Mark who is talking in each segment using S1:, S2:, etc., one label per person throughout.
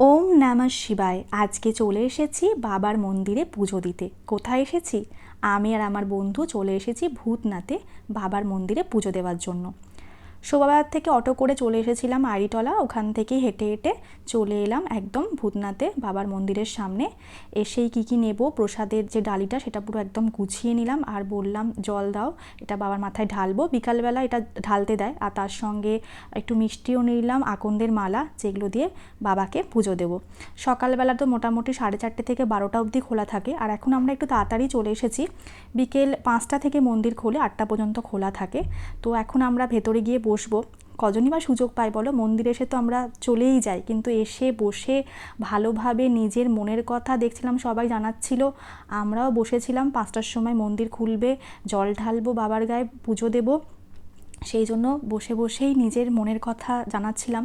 S1: ওম নমঃ শিবায়। আজকে চলে এসেছি বাবার মন্দিরে পুজো দিতে। কোথায় এসেছি? আমি আর আমার বন্ধু চলে এসেছি ভূতনাথে বাবার মন্দিরে পুজো দেওয়ার জন্য। শোভাবাজার থেকে অটো করে চলে এসেছিলাম আড়িটলা, ওখান থেকে হেঁটে হেঁটে চলে এলাম একদম ভূতনাথে বাবার মন্দিরের সামনে। এসেই কী কী নেব, প্রসাদের যে ডালিটা সেটা পুরো একদম গুছিয়ে নিলাম আর বললাম জল দাও, এটা বাবার মাথায় ঢালবো। বিকালবেলা এটা ঢালতে দেয়, আর তার সঙ্গে একটু মিষ্টিও নিলাম, আকন্দের মালা, যেগুলো দিয়ে বাবাকে পুজো দেবো। সকালবেলা তো মোটামুটি 4:30 থেকে 12টা অবধি খোলা থাকে, আর এখন আমরা একটু তাড়াতাড়ি চলে এসেছি। বিকেল 5টা থেকে মন্দির খোলে, 8টা পর্যন্ত খোলা থাকে। তো এখন আমরা ভেতরে গিয়ে বসবো। কজনই বা সুযোগ পাই বলো, মন্দিরে এসে তো আমরা চলেই যাই, কিন্তু এসে বসে ভালোভাবে নিজের মনের কথা দেখছিলাম সবাই জানাচ্ছিল, আমরাও বসেছিলাম 5টার সময় মন্দির খুলবে, জল ঢালবো বাবার গায়ে, পুজো দেবো। সেই জন্য বসে বসেই নিজের মনের কথা জানাচ্ছিলাম।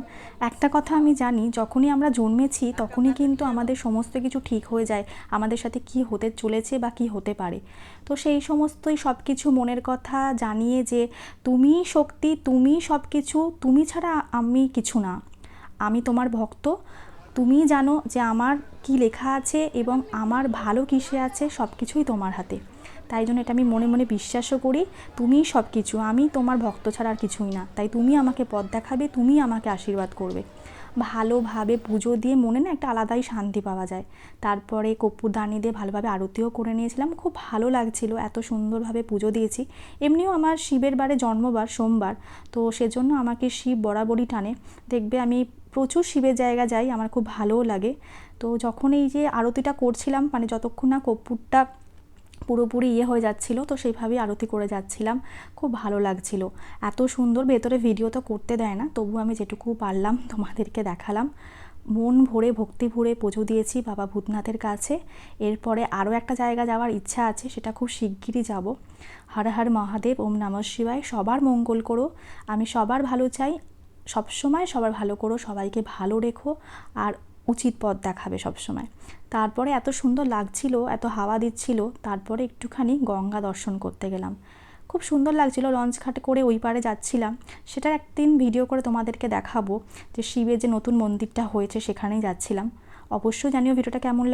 S1: একটা কথা আমি জানি, যখনই আমরা জন্মেছি তখনই কিন্তু আমাদের সমস্ত কিছু ঠিক হয়ে যায়, আমাদের সাথে কি হতে চলেছে বা কি হতে পারে। তো সেই সমস্তই সব কিছু মনের কথা জানিয়ে যে তুমিই শক্তি, তুমিই সব কিছু, তুমি ছাড়া আমি কিছু না, আমি তোমার ভক্ত, তুমি জানো যে আমার কি লেখা আছে এবং আমার ভালো কিসে আছে, সব কিছুই তোমার হাতে। তাই জন্য এটা আমি মনে মনে বিশ্বাসও করি, তুমিই সব কিছু, আমি তোমার ভক্ত ছাড়া আর কিছুই না, তাই তুমি আমাকে পথ দেখাবে, তুমি আমাকে আশীর্বাদ করবে। ভালোভাবে পুজো দিয়ে মনে না একটা আলাদাই শান্তি পাওয়া যায়। তারপরে কর্পূরদানি দিয়ে ভালোভাবে আরতিও করে নিয়েছিলাম, খুব ভালো লাগছিল, এত সুন্দরভাবে পুজো দিয়েছি। এমনিও আমার শিবের বারে জন্মবার সোমবার, তো সেজন্য আমাকে শিব বরাবরই টানে। দেখবে আমি প্রচুর শিবের জায়গা যাই, আমার খুব ভালোও লাগে। তো যখন এই যে আরতিটা করছিলাম, মানে যতক্ষণ না কর্পূরটা পুরোপুরি হয়ে যাচ্ছিলো, তো সেইভাবেই আরতি করে যাচ্ছিলাম, খুব ভালো লাগছিল। এত সুন্দর, ভেতরে ভিডিও তো করতে দেয় না, তবু আমি যেটুকু পারলাম তোমাদেরকে দেখালাম। মন ভরে ভক্তি ভরে পুজো দিয়েছি বাবা ভূতনাথের কাছে। এরপরে আরও একটা জায়গা যাওয়ার ইচ্ছা আছে, সেটা খুব শিগগিরই যাব। হর হর মহাদেব, ওম নমঃ শিবায়। সবার মঙ্গল করো, আমি সবার ভালো চাই, সবসময় সবার ভালো করো, সবাইকে ভালো রেখো, আর উচিত পথ দেখাবে সবসময়। তারপরে এত সুন্দর লাগছিল, এত হাওয়া দিচ্ছিল, তারপরে একটুখানি গঙ্গা দর্শন করতে গেলাম। খুব সুন্দর লাগছিল, লঞ্চ ঘাট করে ওই পারে যাচ্ছিলাম। সেটা একদিন ভিডিও করে তোমাদেরকে দেখাবো, যে শিবের যে নতুন মন্দিরটা হয়েছে সেখানেই যাচ্ছিলাম। অবশ্যই জানিও ভিডিওটা কেমন লাগলো।